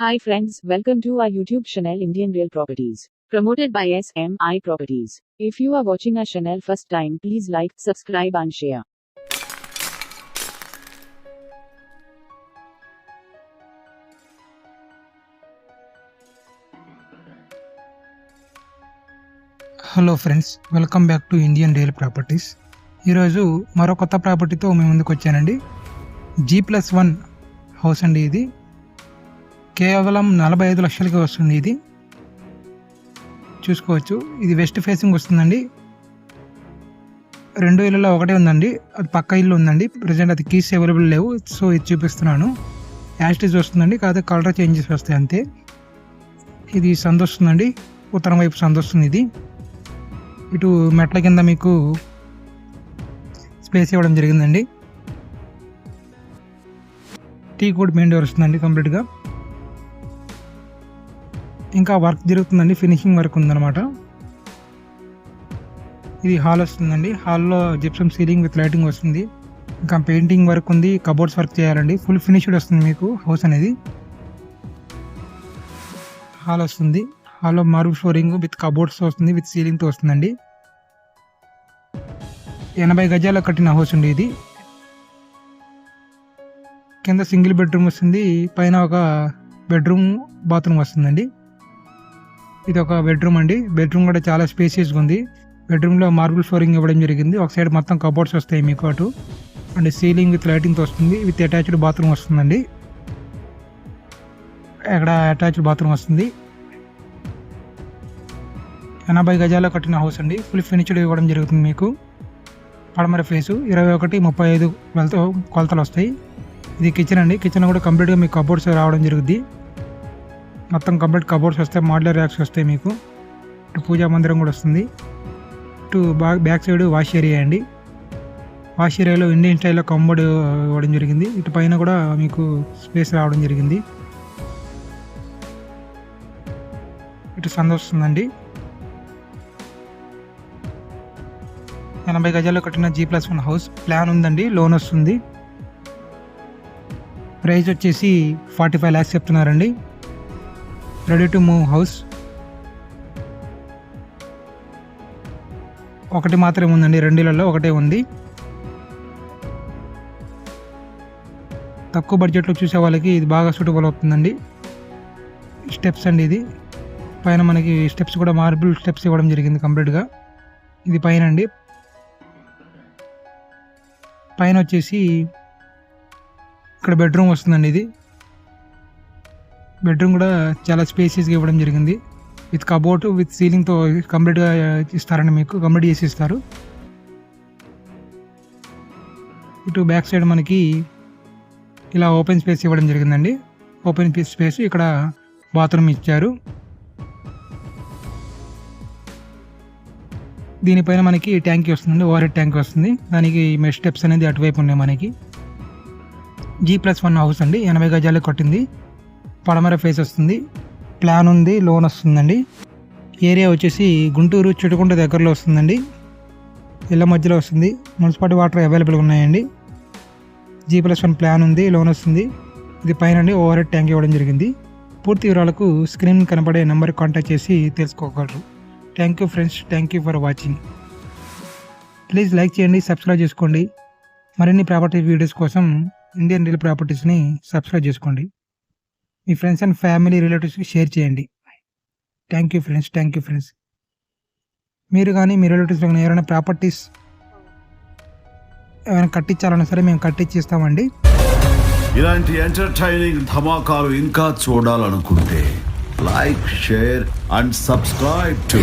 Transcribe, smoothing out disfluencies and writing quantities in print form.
Hi friends, welcome to our YouTube channel Indian Real Properties, promoted by SMI Properties. If you are watching our channel first time, please like, subscribe and share. Hello friends, welcome back to Indian real properties. ఈరోజు మరో కొత్త ప్రాపర్టీతో మీ ముందుకు వచ్చానండి. G+1 house అండి. ఇది కేవలం 45 లక్షలకి వస్తుంది. ఇది చూసుకోవచ్చు. ఇది వెస్ట్ ఫేసింగ్ వస్తుందండి. 2 ఇళ్ళలో ఒకటే ఉందండి, అది పక్క ఇల్లు ఉందండి. ప్రజెంట్ అది కీస్ అవైలబుల్ లేవు, సో ఇది చూపిస్తున్నాను. యాస్టీజ్ వస్తుందండి, కాకపోతే కలర్ చేంజెస్ వస్తాయి అంతే. ఇది సందు వస్తుందండి, ఉత్తరం వైపు సందు వస్తుంది. ఇది ఇటు మెట్ల కింద మీకు స్పేస్ ఇవ్వడం జరిగిందండి. టీ కోడ్ మెయిన్ డోర్ వస్తుందండి కంప్లీట్గా. ఇంకా వర్క్ జరుగుతుందండి, ఫినిషింగ్ వర్క్ ఉందన్నమాట. ఇది హాల్ వస్తుందండి. హాల్లో జిప్సమ్ సీలింగ్ విత్ లైటింగ్ వస్తుంది. ఇంకా పెయింటింగ్ వర్క్ ఉంది, కబోర్డ్స్ వర్క్ చేయాలండి. ఫుల్ ఫినిష్డ్ వస్తుంది మీకు హౌస్ అనేది. హాల్ వస్తుంది. హాల్లో మార్బుల్ ఫ్లోరింగ్ విత్ కబోర్డ్స్ వస్తుంది, విత్ సీలింగ్తో వస్తుందండి. 80 గజాల్లో కట్టిన హౌస్ అండి ఇది. కింద సింగిల్ బెడ్రూమ్ వస్తుంది, పైన ఒక బెడ్రూమ్ బాత్రూమ్ వస్తుందండి. ఇది ఒక బెడ్రూమ్ అండి. బెడ్రూమ్ కూడా చాలా స్పేసియస్గా ఉంది. బెడ్రూమ్లో మార్బుల్ ఫ్లోరింగ్ ఇవ్వడం జరిగింది. ఒక సైడ్ మొత్తం కబోర్డ్స్ వస్తాయి మీకు అటు. అండ్ సీలింగ్ విత్ లైటింగ్తో వస్తుంది, విత్ అటాచ్డ్ బాత్రూమ్ వస్తుందండి. ఇక్కడ అటాచ్డ్ బాత్రూమ్ వస్తుంది. 80 గజాల్లో కట్టిన హౌస్ అండి. ఫుల్ ఫినిష్డ్ ఇవ్వడం జరుగుతుంది మీకు. పడమర ఫేసు 21-35 కొలతలు వస్తాయి. ఇది కిచెన్ అండి. కిచెన్ కూడా కంప్లీట్గా మీకు కబోర్డ్స్ రావడం జరుగుద్ది. మొత్తం కంప్లీట్ కబోర్డ్స్ వస్తాయి, మోడ్యులర్ ర్యాక్స్ వస్తాయి మీకు. ఇటు పూజా మందిరం కూడా వస్తుంది. ఇటు బ్యాక్ సైడ్ వాష్ ఏరియా అండి. వాష్ ఏరియాలో ఇండియన్ స్టైల్లో కమోడ్ ఇవ్వడం జరిగింది. ఇటు పైన కూడా మీకు స్పేస్ రావడం జరిగింది. ఇటు సందు వస్తుందండి. 80 గజాల్లో కట్టిన G+1 హౌస్. ప్లాన్ ఉందండి, లోన్ వస్తుంది. ప్రైస్ వచ్చేసి 45 lakhs చెప్తున్నారండి. Ready to move house. ఒకటి మాత్రమే ఉందండి, 2 ఇళ్లలో ఒకటే ఉంది. తక్కువ బడ్జెట్లో చూసే వాళ్ళకి ఇది బాగా సూటబుల్ అవుతుందండి. స్టెప్స్ అండి. ఇది పైన మనకి స్టెప్స్ కూడా మార్బుల్ స్టెప్స్ ఇవ్వడం జరిగింది కంప్లీట్గా. ఇది పైన అండి. పైన వచ్చేసి ఇక్కడ బెడ్రూమ్ వస్తుందండి. ఇది బెడ్రూమ్ కూడా చాలా స్పేసియస్గా ఇవ్వడం జరిగింది. విత్ కబోర్డ్ విత్ సీలింగ్తో కంప్లీట్గా ఇస్తారండి, మీకు కంప్లీట్ చేసి ఇస్తారు. ఇటు బ్యాక్ సైడ్ మనకి ఇలా ఓపెన్ స్పేస్ ఇవ్వడం జరిగిందండి. ఓపెన్ స్పేస్, ఇక్కడ బాత్రూమ్ ఇచ్చారు. దీనిపైన మనకి ట్యాంక్ వస్తుందండి, ఓవర్ హెడ్ ట్యాంక్ వస్తుంది. దానికి మెష్ స్టెప్స్ అనేది అటువైపు ఉన్నాయి మనకి. G+1 హౌస్ అండి, 80 గజాలు కట్టింది. పడమర ఫేస్ వస్తుంది. ప్లాన్ ఉంది, లోన్ వస్తుందండి. ఏరియా వచ్చేసి గుంటూరు చిటుకుంట దగ్గరలో వస్తుందండి. ఇళ్ళ మధ్యలో వస్తుంది. మున్సిపాలిటీ వాటర్ అవైలబుల్గా ఉన్నాయండి. G+1 ప్లాన్ ఉంది, లోన్ వస్తుంది. ఇది పైన ఓవర్ హెడ్ ట్యాంక్ ఇవ్వడం జరిగింది. పూర్తి వివరాలకు స్క్రీన్ కనపడే నెంబర్కి కాంటాక్ట్ చేసి తెలుసుకోగలరు. Thank you friends, thank you for watching. Please like చేయండి, సబ్స్క్రైబ్ చేసుకోండి. మరిన్ని ప్రాపర్టీ వీడియోస్ కోసం ఇండియన్ రియల్ ప్రాపర్టీస్ని సబ్స్క్రైబ్ చేసుకోండి. మీ ఫ్రెండ్స్ అండ్ ఫ్యామిలీ రిలేటివ్స్కి షేర్ చేయండి. Thank you friends, thank you friends. మీరు కానీ మీ రిలేటివ్స్ కానీ ఎవరైనా ప్రాపర్టీస్ ఏమైనా కట్టించాలన్నా సరే మేము కట్టించిస్తామండి. ఇలాంటి ఎంటర్టైనింగ్ ధమాకాలు ఇంకా చూడాలనుకుంటే like, share and subscribe to